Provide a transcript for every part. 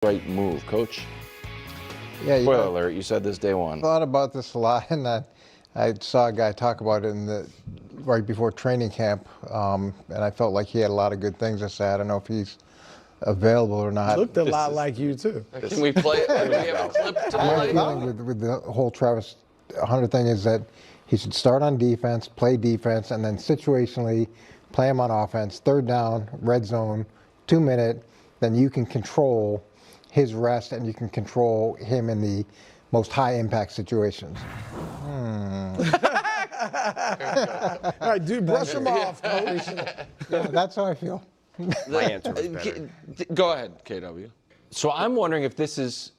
right move, Coach? Yeah, Spoiler alert, you said this day one. I thought about this a lot, and I saw a guy talk about it right before training camp, and I felt like he had a lot of good things to say. I don't know if he's available or not. Looked a lot like you, too. Can we play it? Do we have a clip to My play? feeling with the whole Travis Hunter thing is that he should start on defense, play defense, and then situationally play him on offense. Third down, red zone, 2 minute, then you can control his rest and you can control him in the most high impact situations. All right, dude, brush him off, Coach. Yeah, that's how I feel. My answer was better. Go ahead, KW. So I'm wondering if this is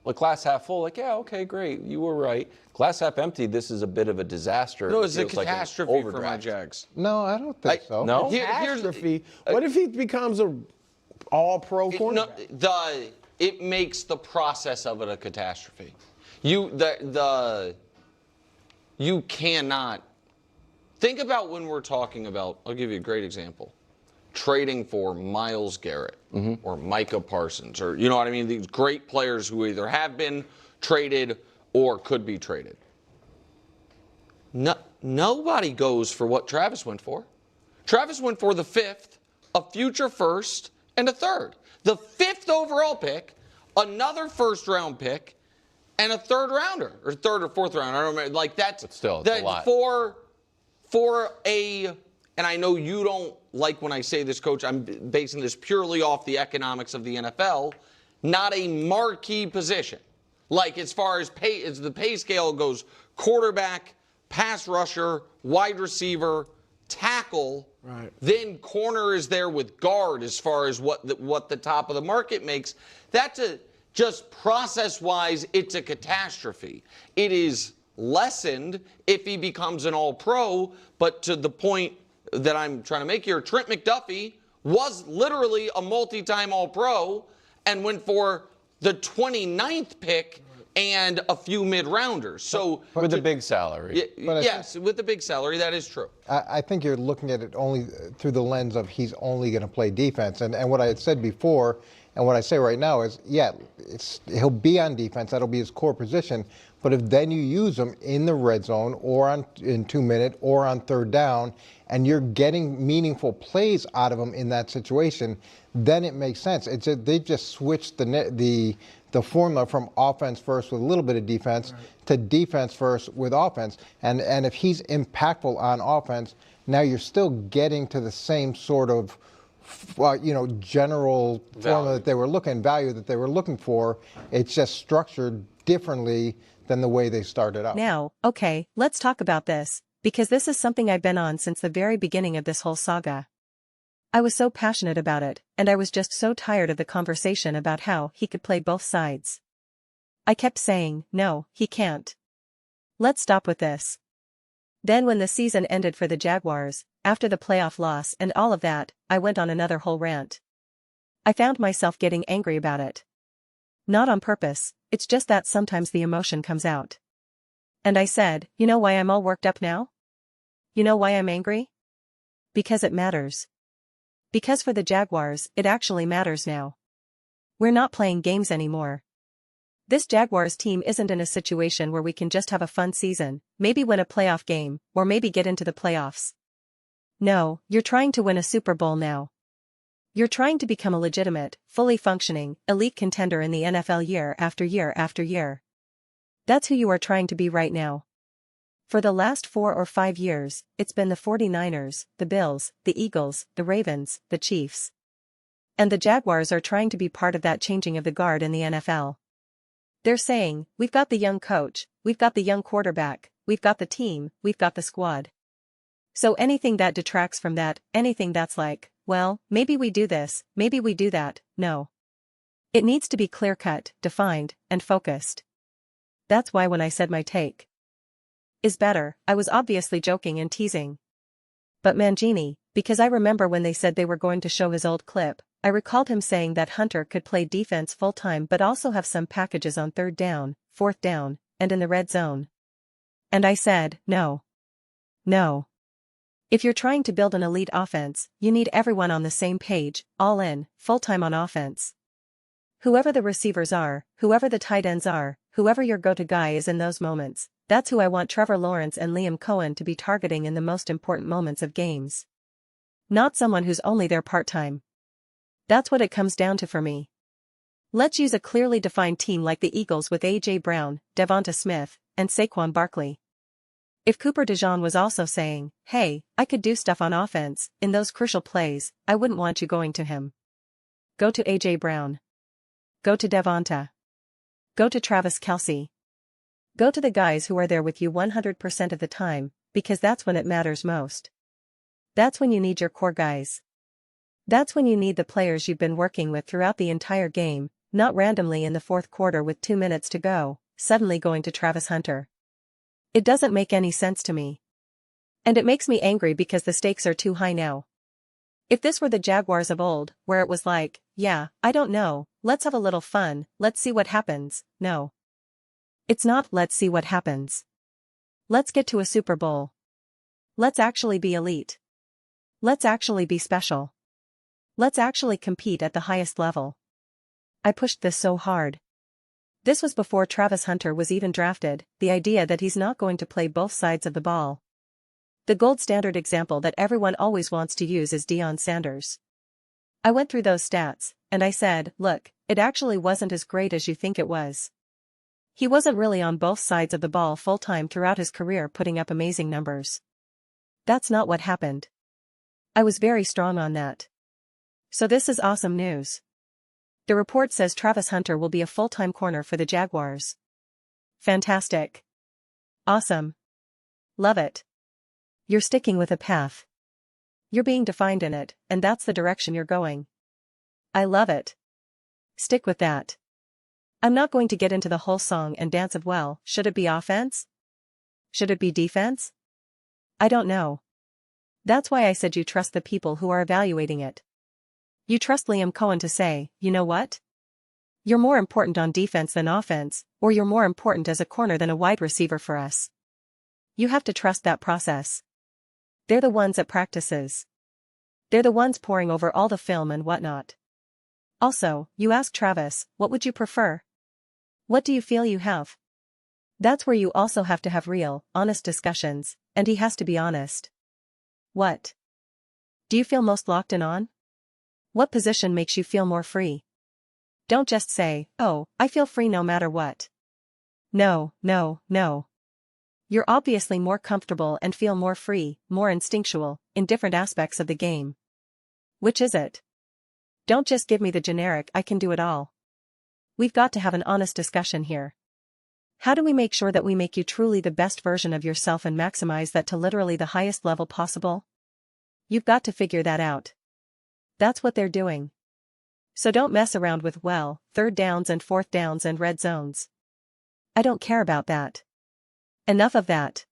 like glass half full, like, yeah, okay, great, you were right. Glass half empty, this is a bit of a disaster. No, it's a feels like an catastrophe for my overdraft. Jags. No, I don't think so. No? Catastrophe. What if he becomes an all-pro cornerback? It makes the process of it a catastrophe. You cannot think about when we're talking about. I'll give you a great example. Trading for Myles Garrett or Micah Parsons, or you know what I mean? These great players who either have been traded or could be traded. No, nobody goes for what Travis went for. Travis went for the fifth, a future first, and a third. The fifth overall pick, another first round pick, and a third rounder, or third or fourth round. I don't remember. Like that's But still, it's a lot. And I know you don't like when I say this, Coach. I'm basing this purely off the economics of the NFL, not a marquee position. Like as far as pay, as the pay scale goes, quarterback, pass rusher, wide receiver, tackle. Right. Then corner is there with guard as far as what the top of the market makes. That's just process-wise, it's a catastrophe. It is lessened if he becomes an all-pro, but to the point that I'm trying to make here, Trent McDuffie was literally a multi-time all-pro and went for the 29th pick and a few mid-rounders. So with a big salary. Yes, with the big salary, that is true. I think you're looking at it only through the lens of he's only going to play defense. And what I had said before and what I say right now is, yeah, he'll be on defense. That'll be his core position. But if then you use him in the red zone or in 2 minute or on third down and you're getting meaningful plays out of him in that situation, then it makes sense. They've just switched the formula from offense first with a little bit of defense to defense first with offense. And if he's impactful on offense, now you're still getting to the same sort of general formula that they were value that they were looking for. It's just structured differently than the way they started out. Now, okay, let's talk about this, because this is something I've been on since the very beginning of this whole saga. I was so passionate about it, and I was just so tired of the conversation about how he could play both sides. I kept saying, no, he can't. Let's stop with this. Then when the season ended for the Jaguars, after the playoff loss and all of that, I went on another whole rant. I found myself getting angry about it. Not on purpose, it's just that sometimes the emotion comes out. And I said, you know why I'm all worked up now? You know why I'm angry? Because it matters. Because for the Jaguars, it actually matters now. We're not playing games anymore. This Jaguars team isn't in a situation where we can just have a fun season, maybe win a playoff game, or maybe get into the playoffs. No, you're trying to win a Super Bowl now. You're trying to become a legitimate, fully functioning, elite contender in the NFL year after year after year. That's who you are trying to be right now. For the last 4 or 5 years, it's been the 49ers, the Bills, the Eagles, the Ravens, the Chiefs. And the Jaguars are trying to be part of that changing of the guard in the NFL. They're saying, we've got the young coach, we've got the young quarterback, we've got the team, we've got the squad. So anything that detracts from that, anything that's like, well, maybe we do this, maybe we do that, no. It needs to be clear-cut, defined, and focused. That's why when I said my take is better, I was obviously joking and teasing. But Mangini, because I remember when they said they were going to show his old clip, I recalled him saying that Hunter could play defense full-time but also have some packages on third down, fourth down, and in the red zone. And I said, no. No. If you're trying to build an elite offense, you need everyone on the same page, all in, full-time on offense. Whoever the receivers are, whoever the tight ends are, whoever your go-to guy is in those moments, that's who I want Trevor Lawrence and Liam Cohen to be targeting in the most important moments of games. Not someone who's only there part-time. That's what it comes down to for me. Let's use a clearly defined team like the Eagles with A.J. Brown, Devonta Smith, and Saquon Barkley. If Cooper DeJean was also saying, hey, I could do stuff on offense, in those crucial plays, I wouldn't want you going to him. Go to A.J. Brown. Go to Devonta. Go to Travis Kelce. Go to the guys who are there with you 100% of the time, because that's when it matters most. That's when you need your core guys. That's when you need the players you've been working with throughout the entire game, not randomly in the fourth quarter with 2 minutes to go, suddenly going to Travis Hunter. It doesn't make any sense to me. And it makes me angry because the stakes are too high now. If this were the Jaguars of old, where it was like, yeah, I don't know, let's have a little fun, let's see what happens, no. It's not let's see what happens. Let's get to a Super Bowl. Let's actually be elite. Let's actually be special. Let's actually compete at the highest level. I pushed this so hard. This was before Travis Hunter was even drafted, the idea that he's not going to play both sides of the ball. The gold standard example that everyone always wants to use is Deion Sanders. I went through those stats, and I said, look, it actually wasn't as great as you think it was. He wasn't really on both sides of the ball full-time throughout his career putting up amazing numbers. That's not what happened. I was very strong on that. So this is awesome news. The report says Travis Hunter will be a full-time corner for the Jaguars. Fantastic. Awesome. Love it. You're sticking with a path. You're being defined in it, and that's the direction you're going. I love it. Stick with that. I'm not going to get into the whole song and dance of well, should it be offense? Should it be defense? I don't know. That's why I said you trust the people who are evaluating it. You trust Liam Cohen to say, you know what? You're more important on defense than offense, or you're more important as a corner than a wide receiver for us. You have to trust that process. They're the ones at practices. They're the ones poring over all the film and whatnot. Also, you ask Travis, what would you prefer? What do you feel you have? That's where you also have to have real, honest discussions, and he has to be honest. What do you feel most locked in on? What position makes you feel more free? Don't just say, oh, I feel free no matter what. No, no, no. You're obviously more comfortable and feel more free, more instinctual, in different aspects of the game. Which is it? Don't just give me the generic I can do it all. We've got to have an honest discussion here. How do we make sure that we make you truly the best version of yourself and maximize that to literally the highest level possible? You've got to figure that out. That's what they're doing. So don't mess around with, well, third downs and fourth downs and red zones. I don't care about that. Enough of that.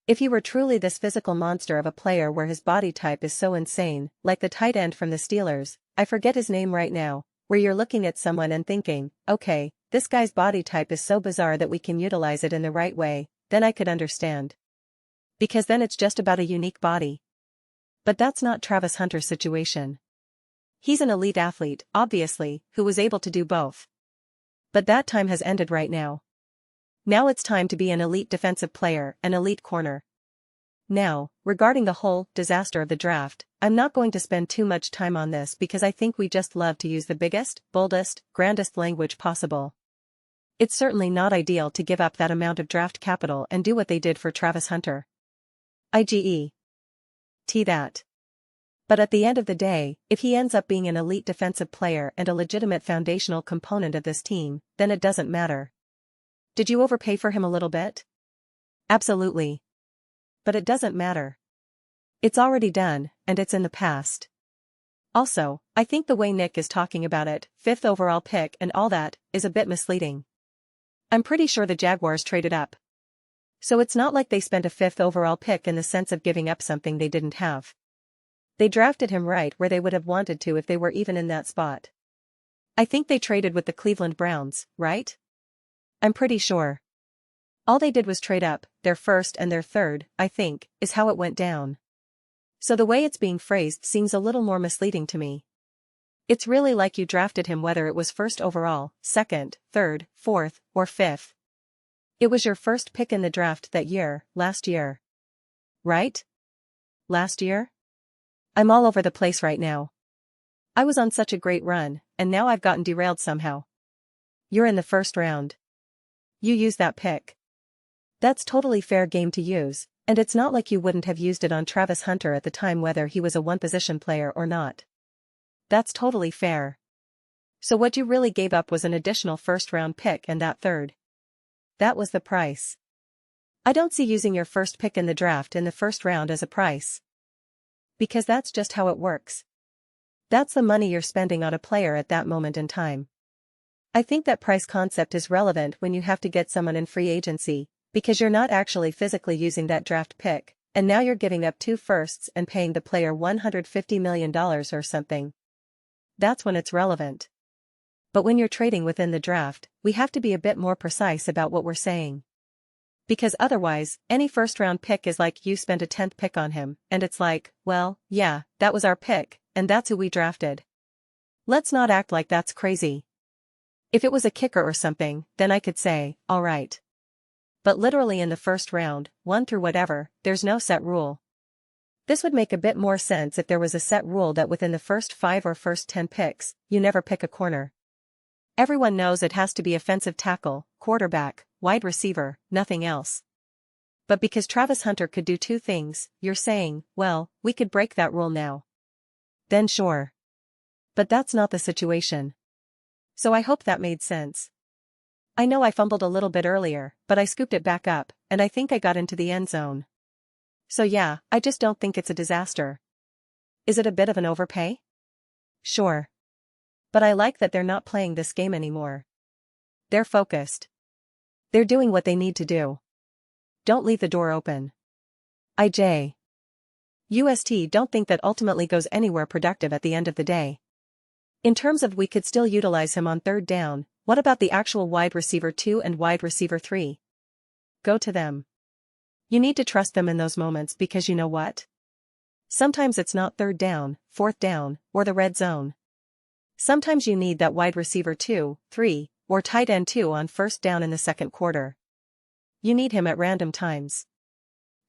If he were truly this physical monster of a player where his body type is so insane, like the tight end from the Steelers, I forget his name right now, where you're looking at someone and thinking, okay, this guy's body type is so bizarre that we can utilize it in the right way, then I could understand. Because then it's just about a unique body. But that's not Travis Hunter's situation. He's an elite athlete, obviously, who was able to do both. But that time has ended right now. Now it's time to be an elite defensive player, an elite corner. Now, regarding the whole disaster of the draft, I'm not going to spend too much time on this because I think we just love to use the biggest, boldest, grandest language possible. It's certainly not ideal to give up that amount of draft capital and do what they did for Travis Hunter. IGE. That. But at the end of the day, if he ends up being an elite defensive player and a legitimate foundational component of this team, then it doesn't matter. Did you overpay for him a little bit? Absolutely. But it doesn't matter. It's already done, and it's in the past. Also, I think the way Nick is talking about it, 5th overall pick and all that, is a bit misleading. I'm pretty sure the Jaguars traded up. So it's not like they spent a 5th overall pick in the sense of giving up something they didn't have. They drafted him right where they would have wanted to if they were even in that spot. I think they traded with the Cleveland Browns, right? I'm pretty sure. All they did was trade up, their first and their third, I think, is how it went down. So the way it's being phrased seems a little more misleading to me. It's really like you drafted him whether it was first overall, second, third, fourth, or fifth. It was your first pick in the draft that year, last year. Right? Last year? I'm all over the place right now. I was on such a great run, and now I've gotten derailed somehow. You're in the first round. You use that pick. That's totally fair game to use, and it's not like you wouldn't have used it on Travis Hunter at the time whether he was a one-position player or not. That's totally fair. So what you really gave up was an additional first-round pick and that third. That was the price. I don't see using your first pick in the draft in the first round as a price. Because that's just how it works. That's the money you're spending on a player at that moment in time. I think that price concept is relevant when you have to get someone in free agency, because you're not actually physically using that draft pick, and now you're giving up 2 firsts and paying the player $150 million or something. That's when it's relevant. But when you're trading within the draft, we have to be a bit more precise about what we're saying. Because otherwise, any first-round pick is like you spent a 10th pick on him, and it's like, well, yeah, that was our pick, and that's who we drafted. Let's not act like that's crazy. If it was a kicker or something, then I could say, all right. But literally in the first round, 1 through whatever, there's no set rule. This would make a bit more sense if there was a set rule that within the first 5 or first 10 picks, you never pick a corner. Everyone knows it has to be offensive tackle, quarterback, wide receiver, nothing else. But because Travis Hunter could do 2 things, you're saying, well, we could break that rule now. Then sure. But that's not the situation. So I hope that made sense. I know I fumbled a little bit earlier, but I scooped it back up, and I think I got into the end zone. So yeah, I just don't think it's a disaster. Is it a bit of an overpay? Sure. But I like that they're not playing this game anymore. They're focused. They're doing what they need to do. Don't leave the door open. UST don't think that ultimately goes anywhere productive at the end of the day. In terms of we could still utilize him on 3rd down, what about the actual wide receiver 2 and wide receiver 3? Go to them. You need to trust them in those moments because you know what? Sometimes it's not 3rd down, 4th down, or the red zone. Sometimes you need that wide receiver 2, 3, or tight end 2 on 1st down in the 2nd quarter. You need him at random times.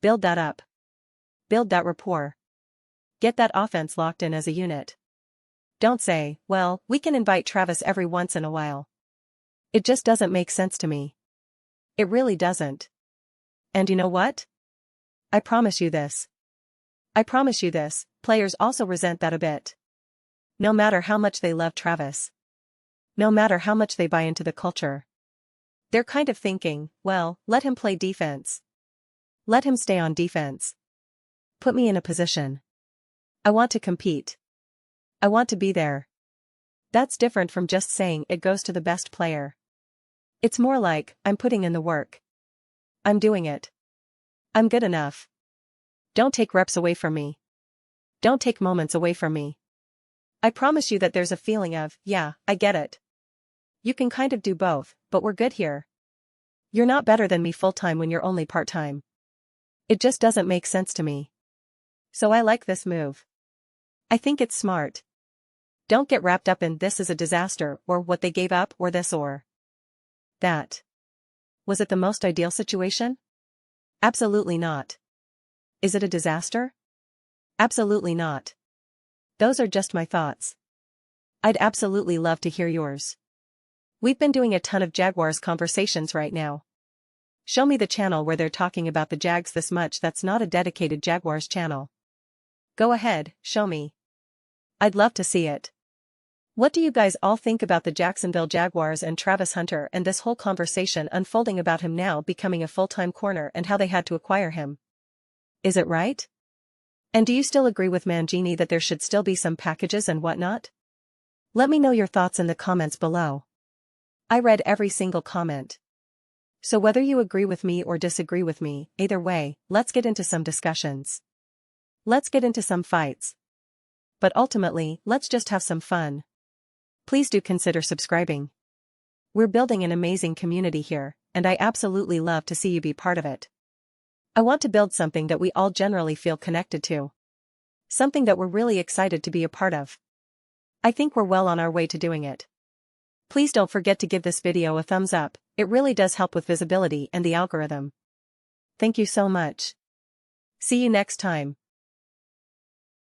Build that up. Build that rapport. Get that offense locked in as a unit. Don't say, well, we can invite Travis every once in a while. It just doesn't make sense to me. It really doesn't. And you know what? I promise you this. Players also resent that a bit. No matter how much they love Travis. No matter how much they buy into the culture. They're kind of thinking, well, let him play defense. Let him stay on defense. Put me in a position. I want to compete. I want to be there. That's different from just saying it goes to the best player. It's more like, I'm putting in the work. I'm doing it. I'm good enough. Don't take reps away from me. Don't take moments away from me. I promise you that there's a feeling of, yeah, I get it. You can kind of do both, but we're good here. You're not better than me full-time when you're only part-time. It just doesn't make sense to me. So I like this move. I think it's smart. Don't get wrapped up in this is a disaster or what they gave up or this or that. Was it the most ideal situation? Absolutely not. Is it a disaster? Absolutely not. Those are just my thoughts. I'd absolutely love to hear yours. We've been doing a ton of Jaguars conversations right now. Show me the channel where they're talking about the Jags this much that's not a dedicated Jaguars channel. Go ahead, show me. I'd love to see it. What do you guys all think about the Jacksonville Jaguars and Travis Hunter and this whole conversation unfolding about him now becoming a full-time corner and how they had to acquire him? Is it right? And do you still agree with Mangini that there should still be some packages and whatnot? Let me know your thoughts in the comments below. I read every single comment. So whether you agree with me or disagree with me, either way, let's get into some discussions. Let's get into some fights. But ultimately, let's just have some fun. Please do consider subscribing. We're building an amazing community here, and I absolutely love to see you be part of it. I want to build something that we all generally feel connected to. Something that we're really excited to be a part of. I think we're well on our way to doing it. Please don't forget to give this video a thumbs up, it really does help with visibility and the algorithm. Thank you so much. See you next time.